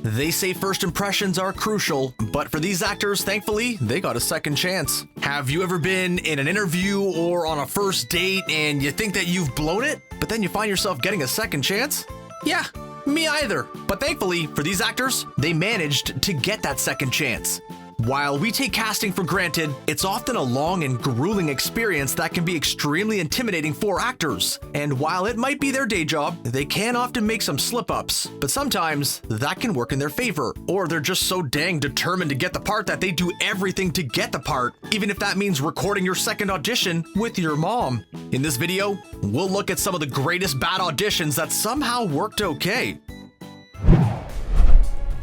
They say first impressions are crucial, but for these actors, thankfully, they got a second chance. Have you ever been in an interview or on a first date and you think that you've blown it, but then you find yourself getting a second chance? Yeah, me either. But thankfully, for these actors, they managed to get that second chance. While we take casting for granted, it's often a long and grueling experience that can be extremely intimidating for actors. And while it might be their day job, they can often make some slip-ups. But sometimes, that can work in their favor. Or they're just so dang determined to get the part that they do everything to get the part, even if that means recording your second audition with your mom. In this video, we'll look at some of the greatest bad auditions that somehow worked okay.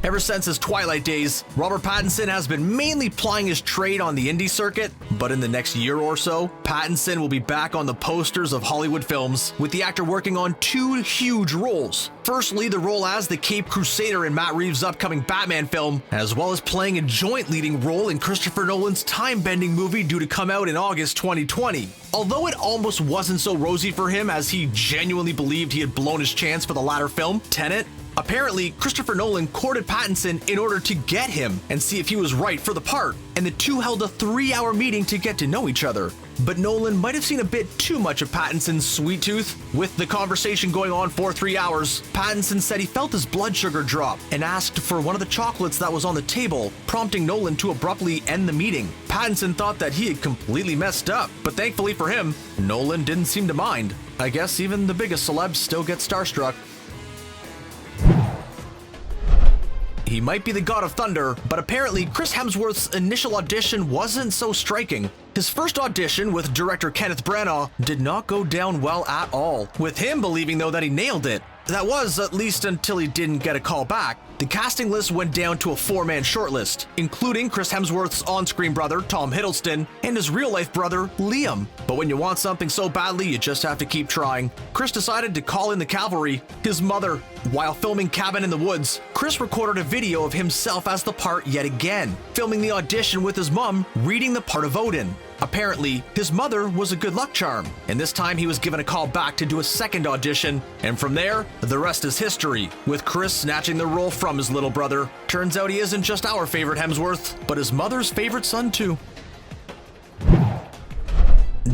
Ever since his Twilight days, Robert Pattinson has been mainly plying his trade on the indie circuit, but in the next year or so, Pattinson will be back on the posters of Hollywood films, with the actor working on two huge roles. Firstly, the role as the Caped Crusader in Matt Reeves' upcoming Batman film, as well as playing a joint leading role in Christopher Nolan's time-bending movie due to come out in August 2020. Although it almost wasn't so rosy for him as he genuinely believed he had blown his chance for the latter film, Tenet, apparently, Christopher Nolan courted Pattinson in order to get him and see if he was right for the part, and the two held a 3-hour meeting to get to know each other. But Nolan might have seen a bit too much of Pattinson's sweet tooth. With the conversation going on for 3 hours, Pattinson said he felt his blood sugar drop and asked for one of the chocolates that was on the table, prompting Nolan to abruptly end the meeting. Pattinson thought that he had completely messed up, but thankfully for him, Nolan didn't seem to mind. I guess even the biggest celebs still get starstruck. He might be the god of thunder, but apparently Chris Hemsworth's initial audition wasn't so striking. His first audition with director Kenneth Branagh did not go down well at all, with him believing though that he nailed it. That was at least until he didn't get a call back. The casting list went down to a 4-man shortlist, including Chris Hemsworth's on-screen brother Tom Hiddleston and his real-life brother Liam. But when you want something so badly, you just have to keep trying. Chris decided to call in the cavalry, his mother. While filming Cabin in the Woods, Chris recorded a video of himself as the part yet again, filming the audition with his mom reading the part of Odin. Apparently, his mother was a good luck charm, and this time he was given a call back to do a second audition, and from there, the rest is history, with Chris snatching the role from his little brother. Turns out he isn't just our favorite Hemsworth, but his mother's favorite son too.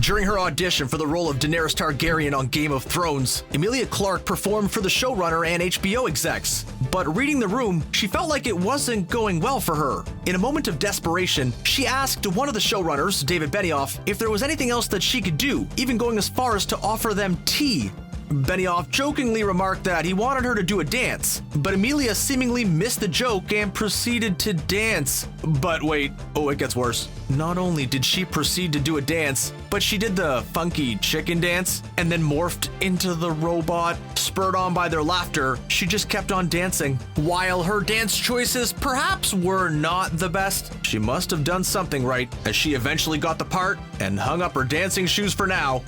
During her audition for the role of Daenerys Targaryen on Game of Thrones, Emilia Clarke performed for the showrunner and HBO execs. But reading the room, she felt like it wasn't going well for her. In a moment of desperation, she asked one of the showrunners, David Benioff, if there was anything else that she could do, even going as far as to offer them tea. Benioff jokingly remarked that he wanted her to do a dance, but Emilia seemingly missed the joke and proceeded to dance. But wait, oh, it gets worse. Not only did she proceed to do a dance, but she did the funky chicken dance and then morphed into the robot. Spurred on by their laughter, she just kept on dancing. While her dance choices perhaps were not the best, she must have done something right, as she eventually got the part and hung up her dancing shoes for now.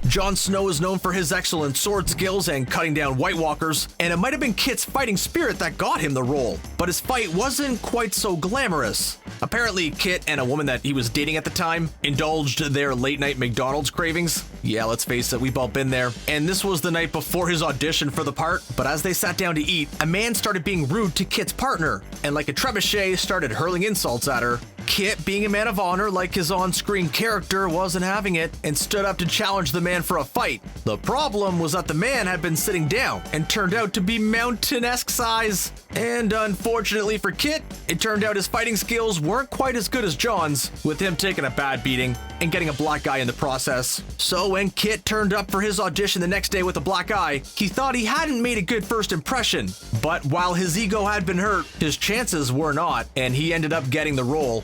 Jon Snow is known for his excellent sword skills and cutting down White Walkers, and it might have been Kit's fighting spirit that got him the role, but his fight wasn't quite so glamorous. Apparently, Kit and a woman that he was dating at the time indulged their late-night McDonald's cravings. Yeah, let's face it, we've all been there. And this was the night before his audition for the part, but as they sat down to eat, a man started being rude to Kit's partner, and like a trebuchet started hurling insults at her. Kit, being a man of honor like his on-screen character, wasn't having it and stood up to challenge the man for a fight. The problem was that the man had been sitting down and turned out to be mountain-esque size. And unfortunately for Kit, it turned out his fighting skills weren't quite as good as Jon's, with him taking a bad beating and getting a black eye in the process. So when Kit turned up for his audition the next day with a black eye, he thought he hadn't made a good first impression. But while his ego had been hurt, his chances were not, and he ended up getting the role.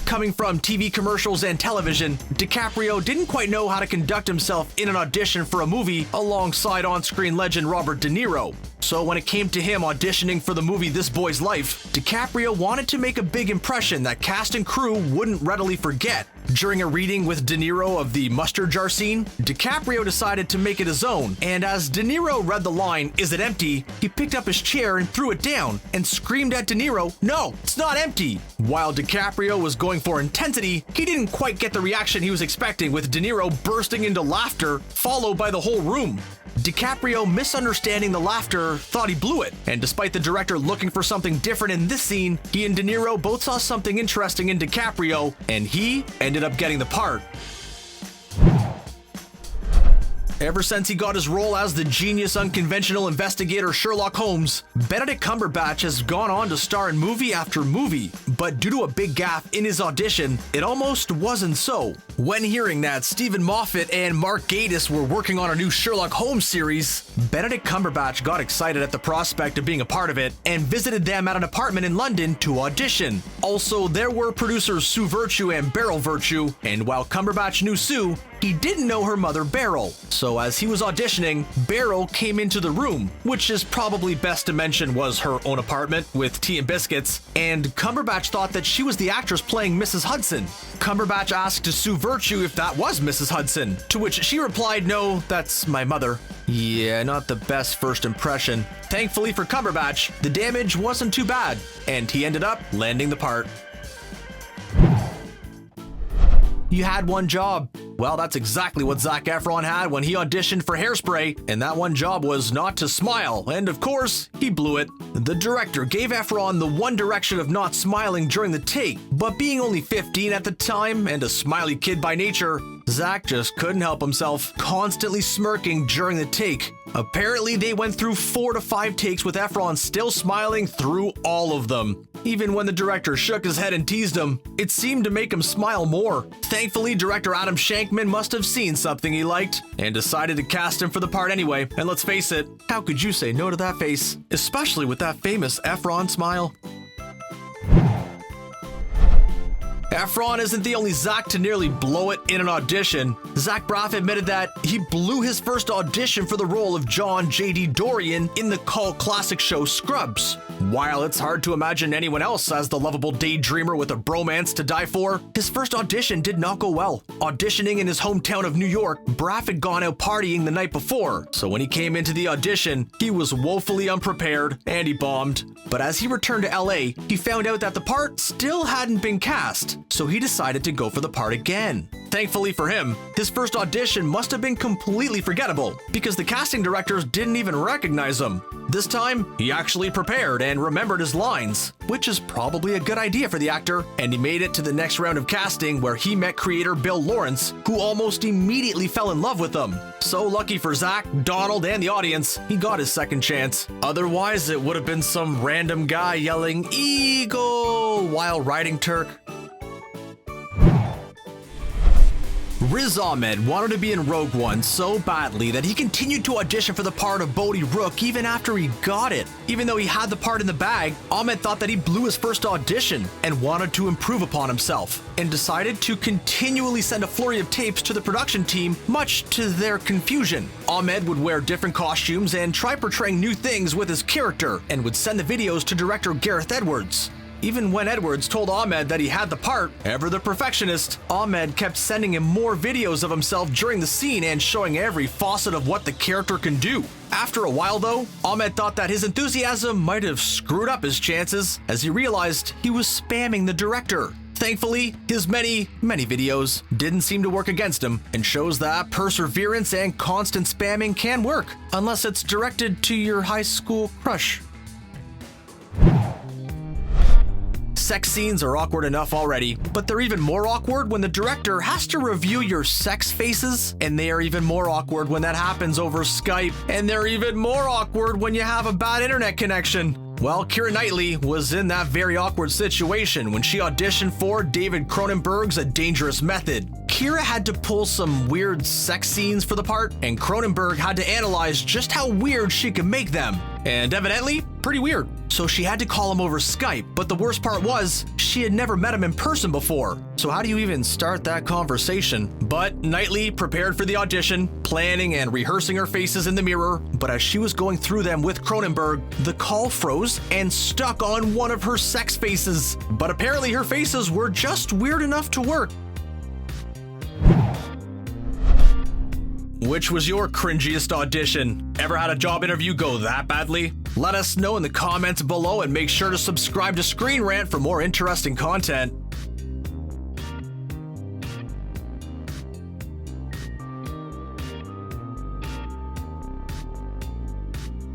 Coming from TV commercials and television, DiCaprio didn't quite know how to conduct himself in an audition for a movie alongside on-screen legend Robert De Niro. So when it came to him auditioning for the movie This Boy's Life, DiCaprio wanted to make a big impression that cast and crew wouldn't readily forget. During a reading with De Niro of the mustard jar scene, DiCaprio decided to make it his own, and as De Niro read the line, "Is it empty?" he picked up his chair and threw it down and screamed at De Niro, "No, it's not empty!" While DiCaprio was going for intensity, he didn't quite get the reaction he was expecting, with De Niro bursting into laughter, followed by the whole room. DiCaprio, misunderstanding the laughter, thought he blew it, and despite the director looking for something different in this scene, he and De Niro both saw something interesting in DiCaprio, and he ended up getting the part. Ever since he got his role as the genius, unconventional investigator Sherlock Holmes, Benedict Cumberbatch has gone on to star in movie after movie, but due to a big gaffe in his audition, it almost wasn't so. When hearing that Stephen Moffat and Mark Gatiss were working on a new Sherlock Holmes series, Benedict Cumberbatch got excited at the prospect of being a part of it and visited them at an apartment in London to audition. Also, there were producers Sue Virtue and Beryl Virtue, and while Cumberbatch knew Sue, he didn't know her mother Beryl. So as he was auditioning, Beryl came into the room, which is probably best to mention was her own apartment with tea and biscuits, and Cumberbatch thought that she was the actress playing Mrs. Hudson. Cumberbatch asked Sue Virtue if that was Mrs. Hudson, to which she replied, "No, that's my mother." Yeah, not the best first impression. Thankfully for Cumberbatch, the damage wasn't too bad, and he ended up landing the part. You had one job. Well, that's exactly what Zac Efron had when he auditioned for Hairspray, and that one job was not to smile, and of course, he blew it. The director gave Efron the one direction of not smiling during the take, but being only 15 at the time and a smiley kid by nature, Zac just couldn't help himself, constantly smirking during the take. Apparently, they went through 4 to 5 takes with Efron still smiling through all of them. Even when the director shook his head and teased him, it seemed to make him smile more. Thankfully, director Adam Shankman must have seen something he liked and decided to cast him for the part anyway. And let's face it, how could you say no to that face? Especially with that famous Efron smile. Efron isn't the only Zac to nearly blow it in an audition. Zach Braff admitted that he blew his first audition for the role of John J.D. Dorian in the cult classic show Scrubs. While it's hard to imagine anyone else as the lovable daydreamer with a bromance to die for, his first audition did not go well. Auditioning in his hometown of New York, Braff had gone out partying the night before, so when he came into the audition, he was woefully unprepared and he bombed. But as he returned to LA, he found out that the part still hadn't been cast, so he decided to go for the part again. Thankfully for him, his first audition must have been completely forgettable because the casting directors didn't even recognize him. This time, he actually prepared and remembered his lines, which is probably a good idea for the actor, and he made it to the next round of casting where he met creator Bill Lawrence, who almost immediately fell in love with him. So lucky for Zac, Donald, and the audience, he got his second chance. Otherwise, it would have been some random guy yelling "Eagle" while riding Turk. Riz Ahmed wanted to be in Rogue One so badly that he continued to audition for the part of Bodhi Rook even after he got it. Even though he had the part in the bag, Ahmed thought that he blew his first audition and wanted to improve upon himself, and decided to continually send a flurry of tapes to the production team, much to their confusion. Ahmed would wear different costumes and try portraying new things with his character, and would send the videos to director Gareth Edwards. Even when Edwards told Ahmed that he had the part, ever the perfectionist, Ahmed kept sending him more videos of himself during the scene and showing every facet of what the character can do. After a while though, Ahmed thought that his enthusiasm might have screwed up his chances as he realized he was spamming the director. Thankfully, his many videos didn't seem to work against him, and shows that perseverance and constant spamming can work, unless it's directed to your high school crush. Sex scenes are awkward enough already, but they're even more awkward when the director has to review your sex faces, and they are even more awkward when that happens over Skype, and they're even more awkward when you have a bad internet connection. Well, Keira Knightley was in that very awkward situation when she auditioned for David Cronenberg's A Dangerous Method. Keira had to pull some weird sex scenes for the part, and Cronenberg had to analyze just how weird she could make them. And evidently, pretty weird. So she had to call him over Skype, but the worst part was, she had never met him in person before. So how do you even start that conversation? But Knightley prepared for the audition, planning and rehearsing her faces in the mirror, but as she was going through them with Cronenberg, the call froze and stuck on one of her sex faces. But apparently her faces were just weird enough to work. Which was your cringiest audition? Ever had a job interview go that badly? Let us know in the comments below and make sure to subscribe to Screen Rant for more interesting content.